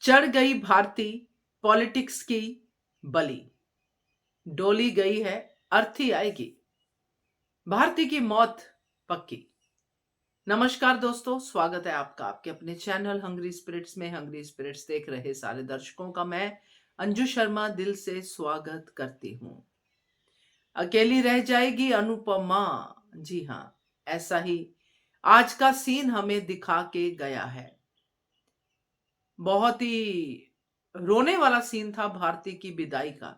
चढ़ गई भारती पॉलिटिक्स की बलि। डोली गई है, अर्थी आएगी। भारती की मौत पक्की। नमस्कार दोस्तों, स्वागत है आपका आपके अपने चैनल हंग्री स्पिरिट्स में। हंग्री स्पिरिट्स देख रहे सारे दर्शकों का मैं अंजू शर्मा दिल से स्वागत करती हूं। अकेली रह जाएगी अनुपमा। जी हां, ऐसा ही आज का सीन हमें दिखा के गया है। बहुत ही रोने वाला सीन था भारती की विदाई का,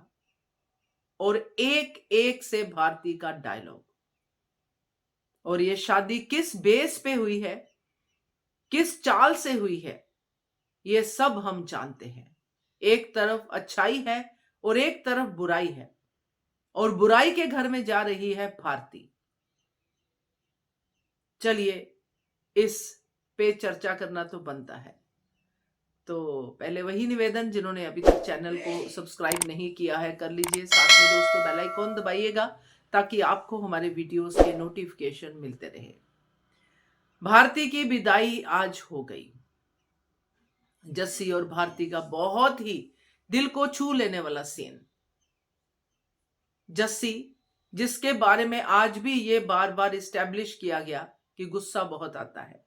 और एक एक से भारती का डायलॉग। और ये शादी किस बेस पे हुई है, किस चाल से हुई है, ये सब हम जानते हैं। एक तरफ अच्छाई है और एक तरफ बुराई है, और बुराई के घर में जा रही है भारती। चलिए, इस पे चर्चा करना तो बनता है। तो पहले वही निवेदन, जिन्होंने अभी तक चैनल को सब्सक्राइब नहीं किया है कर लीजिए। साथ में दोस्तों बेल आइकॉन दबाइएगा ताकि आपको हमारे वीडियोस के नोटिफिकेशन मिलते रहे। भारती की विदाई आज हो गई। जस्सी और भारती का बहुत ही दिल को छू लेने वाला सीन। जस्सी, जिसके बारे में आज भी ये बार बार इस्टेब्लिश किया गया कि गुस्सा बहुत आता है,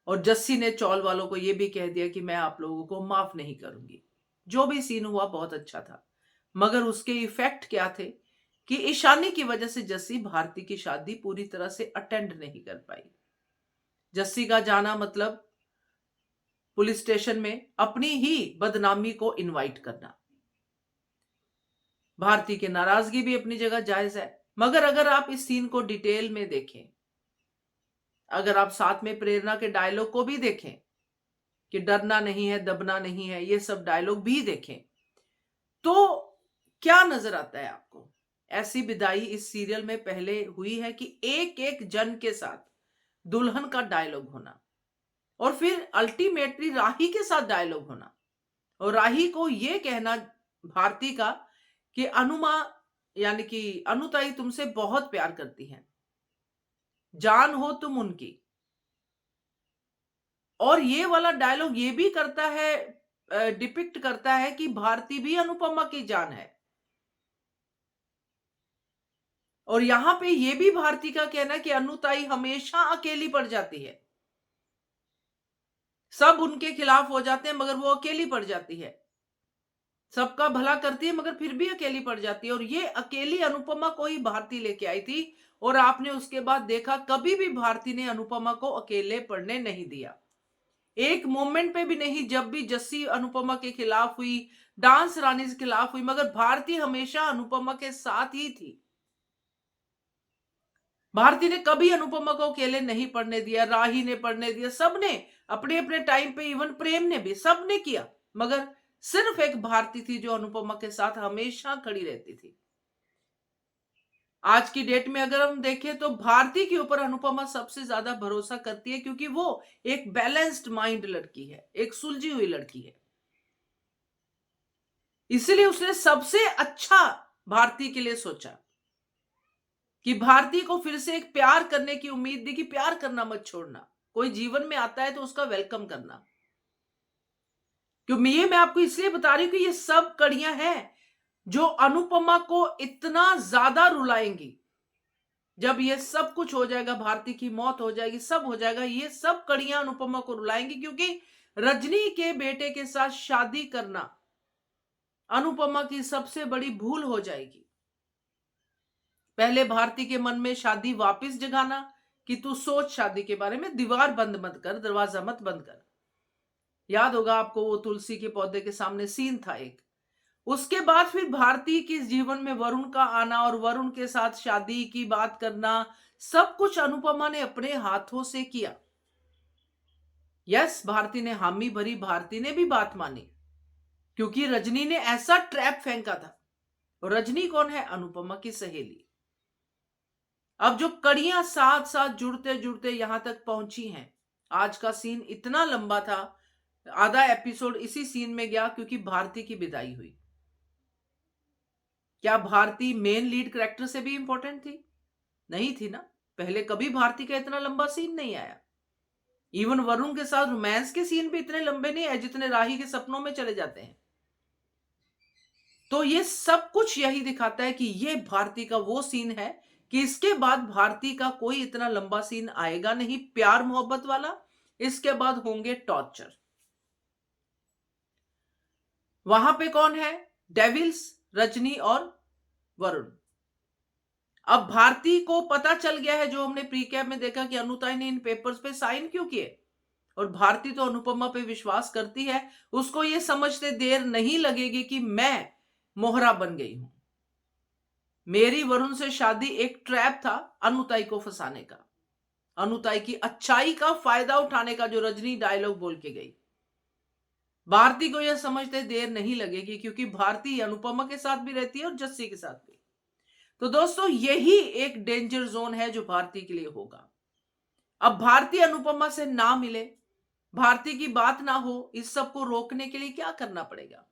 और जस्सी ने चौल वालों को यह भी कह दिया कि मैं आप लोगों को माफ नहीं करूंगी। जो भी सीन हुआ बहुत अच्छा था, मगर उसके इफेक्ट क्या थे कि ईशानी की वजह से जस्सी भारती की शादी पूरी तरह से अटेंड नहीं कर पाई। जस्सी का जाना मतलब पुलिस स्टेशन में अपनी ही बदनामी को इनवाइट करना। भारती की नाराजगी भी अपनी जगह जायज है, मगर अगर आप इस सीन को डिटेल में देखें, अगर आप साथ में प्रेरणा के डायलॉग को भी देखें कि डरना नहीं है, दबना नहीं है, ये सब डायलॉग भी देखें, तो क्या नजर आता है आपको? ऐसी विदाई इस सीरियल में पहले हुई है कि एक एक जन के साथ दुल्हन का डायलॉग होना, और फिर अल्टीमेटली राही के साथ डायलॉग होना, और राही को यह कहना भारती का कि अनुमा यानी कि अनुताई तुमसे बहुत प्यार करती हैं, जान हो तुम उनकी। और ये वाला डायलॉग ये भी करता है, डिपिक्ट करता है कि भारती भी अनुपमा की जान है। और यहां पे ये भी भारती का कहना है कि अनुताई हमेशा अकेली पड़ जाती है। सब उनके खिलाफ हो जाते हैं मगर वो अकेली पड़ जाती है। सबका भला करती है मगर फिर भी अकेली पड़ जाती है। और ये अकेली अनुपमा को ही भारती लेके आई थी, और आपने उसके बाद देखा कभी भी भारती ने अनुपमा को अकेले पड़ने नहीं दिया। एक मोमेंट पे भी नहीं। जब भी जस्सी अनुपमा के खिलाफ हुई, डांस रानी के खिलाफ हुई, मगर भारती हमेशा अनुपमा के साथ ही थी। भारती ने कभी अनुपमा को अकेले नहीं पढ़ने दिया, राही ने पढ़ने दिया, सबने अपने अपने टाइम पे, इवन प्रेम ने भी, सबने किया, मगर सिर्फ एक भारती थी जो अनुपमा के साथ हमेशा खड़ी रहती थी। आज की डेट में अगर हम देखें तो भारती के ऊपर अनुपमा सबसे ज्यादा भरोसा करती है, क्योंकि वो एक बैलेंस्ड माइंड लड़की है, एक सुलझी हुई लड़की है। इसलिए उसने सबसे अच्छा भारती के लिए सोचा कि भारती को फिर से एक प्यार करने की उम्मीद दी कि प्यार करना मत छोड़ना, कोई जीवन में आता है तो उसका वेलकम करना। क्योंकि ये मैं आपको इसलिए बता रही हूं कि ये सब कड़ियां हैं जो अनुपमा को इतना ज्यादा रुलाएंगी। जब ये सब कुछ हो जाएगा, भारती की मौत हो जाएगी, सब हो जाएगा, ये सब कड़ियां अनुपमा को रुलाएंगी, क्योंकि रजनी के बेटे के साथ शादी करना अनुपमा की सबसे बड़ी भूल हो जाएगी। पहले भारती के मन में शादी वापस जगाना कि तू सोच शादी के बारे में, दीवार बंद मत कर, दरवाजा मत बंद कर। याद होगा आपको वो तुलसी के पौधे के सामने सीन था एक। उसके बाद फिर भारती के जीवन में वरुण का आना और वरुण के साथ शादी की बात करना, सब कुछ अनुपमा ने अपने हाथों से किया। यस, भारती ने हामी भरी, भारती ने भी बात मानी, क्योंकि रजनी ने ऐसा ट्रैप फेंका था। और रजनी कौन है? अनुपमा की सहेली। अब जो कड़ियां साथ साथ जुड़ते जुड़ते यहां तक पहुंची हैं, आज का सीन इतना लंबा था, आधा एपिसोड इसी सीन में गया क्योंकि भारती की विदाई हुई। क्या भारती मेन लीड कैरेक्टर से भी इंपॉर्टेंट थी? नहीं थी ना। पहले कभी भारती का इतना लंबा सीन नहीं आया। इवन वरुण के साथ रोमांस के सीन भी इतने लंबे नहीं है जितने राही के सपनों में चले जाते हैं। तो ये सब कुछ यही दिखाता है कि ये भारती का वो सीन है कि इसके बाद भारती का कोई इतना लंबा सीन आएगा नहीं प्यार मोहब्बत वाला। इसके बाद होंगे टॉर्चर। वहां पे कौन है? डेविल्स, रजनी और वरुण। अब भारती को पता चल गया है, जो हमने प्री कैप में देखा, कि अनुताई ने इन पेपर्स पे साइन क्यों किए। और भारती तो अनुपमा पे विश्वास करती है। उसको ये समझते देर नहीं लगेगी कि मैं मोहरा बन गई हूं। मेरी वरुण से शादी एक ट्रैप था अनुताई को फंसाने का, अनुताई की अच्छाई का फायदा उठाने का, जो रजनी डायलॉग बोल के गई। भारती को यह समझते देर नहीं लगेगी क्योंकि भारती अनुपमा के साथ भी रहती है और जस्सी के साथ भी। तो दोस्तों यही एक डेंजर जोन है जो भारती के लिए होगा। अब भारती अनुपमा से ना मिले, भारती की बात ना हो, इस सब को रोकने के लिए क्या करना पड़ेगा?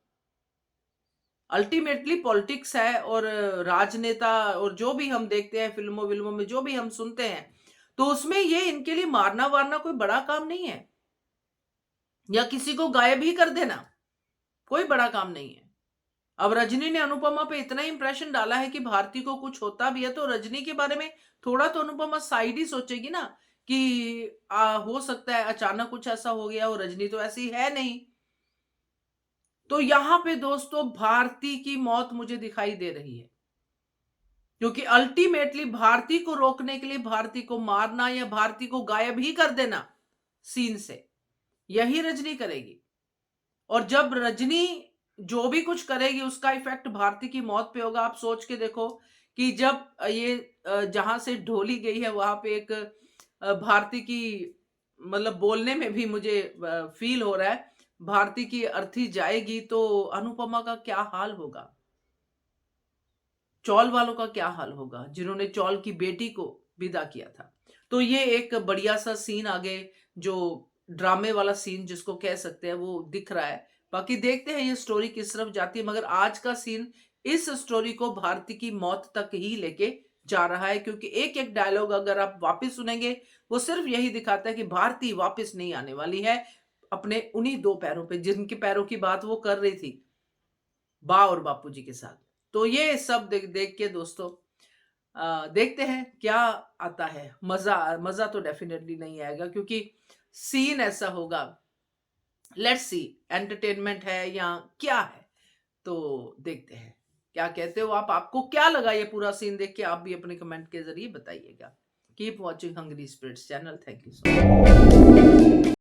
अल्टीमेटली पॉलिटिक्स है और राजनेता और जो भी हम देखते हैं फिल्मों विल्मों में, जो भी हम सुनते हैं, तो उसमें ये इनके लिए मारना वारना कोई बड़ा काम नहीं है, या किसी को गायब ही कर देना कोई बड़ा काम नहीं है। अब रजनी ने अनुपमा पे इतना इंप्रेशन डाला है कि भारती को कुछ होता भी है तो रजनी के बारे में थोड़ा तो अनुपमा साइड ही सोचेगी ना, कि हो सकता है अचानक कुछ ऐसा हो गया, और रजनी तो ऐसी है नहीं। तो यहां पे दोस्तों भारती की मौत मुझे दिखाई दे रही है, क्योंकि अल्टीमेटली भारती को रोकने के लिए भारती को मारना या भारती को गायब ही कर देना सीन से, यही रजनी करेगी। और जब रजनी जो भी कुछ करेगी उसका इफेक्ट भारती की मौत पे होगा। आप सोच के देखो कि जब ये जहां से ढोली गई है वहां पे एक भारती की, मतलब बोलने में भी मुझे फील हो रहा है, भारती की अर्थी जाएगी तो अनुपमा का क्या हाल होगा, चौल वालों का क्या हाल होगा, जिन्होंने चौल की बेटी को विदा किया था। तो ये एक बढ़िया सा सीन आगे, जो ड्रामे वाला सीन जिसको कह सकते हैं, वो दिख रहा है। बाकी देखते हैं ये स्टोरी किस तरफ जाती है, मगर आज का सीन इस स्टोरी को भारती की मौत तक ही लेके जा रहा है, क्योंकि एक एक डायलॉग अगर आप वापस सुनेंगे वो सिर्फ यही दिखाता है कि भारती वापस नहीं आने वाली है अपने उन्हीं दो पैरों पे, जिनके पैरों की बात वो कर रही थी बा और बापूजी के साथ। तो ये सब देख देख के दोस्तों देखते हैं क्या आता है। मजा मजा तो डेफिनेटली नहीं आएगा, क्योंकि सीन ऐसा होगा। लेट्स सी, एंटरटेनमेंट है या क्या है, तो देखते हैं क्या कहते हो आप। आपको क्या लगा ये पूरा सीन देख के, आप भी अपने कमेंट के जरिए बताइएगा। Keep watching hungry spirits channel. Thank you so much.